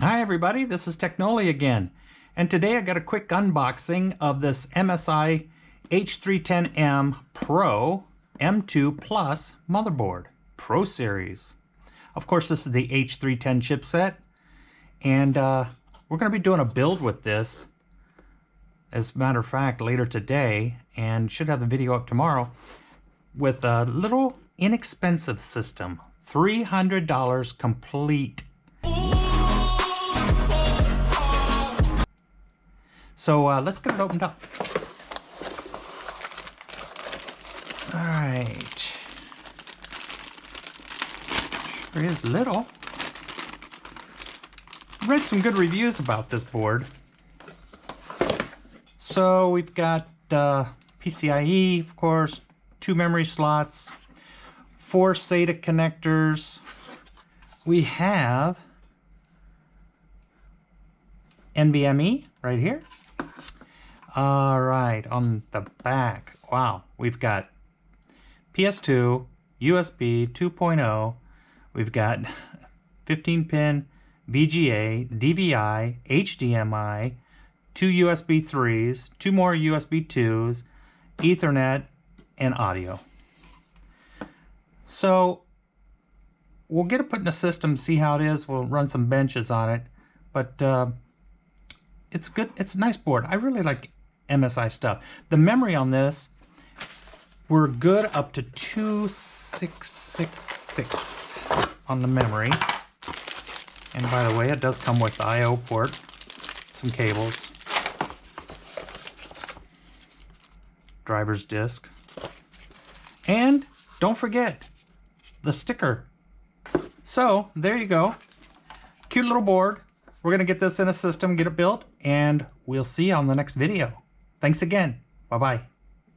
Hi everybody, this is Technoli again, and today I got a quick unboxing of this MSI H310M PRO-M2 Plus motherboard, Pro Series. Of course, this is the H310 chipset, and we're going to be doing a build with this, as a matter of fact, later today, and should have the video up tomorrow, with a little inexpensive system, $300 complete. So let's get it opened up. All right. Sure is little. Read some good reviews about this board. So we've got PCIe, of course, 2 memory slots, 4 SATA connectors. We have NVMe right here. All right, on the back, wow, we've got PS2, USB 2.0, we've got 15-pin VGA, DVI, HDMI, 2 USB 3s, 2 more USB 2s, Ethernet, and audio. So we'll get it put in the system, see how it is. We'll run some benches on it, but it's good. It's a nice board. I really like MSI stuff. The memory on this, we're good up to 2666 on the memory. And by the way, it does come with the I/O port, some cables, driver's disc, and don't forget the sticker. So there you go. Cute little board. We're going to get this in a system, get it built, and we'll see you on the next video. Thanks again. Bye-bye.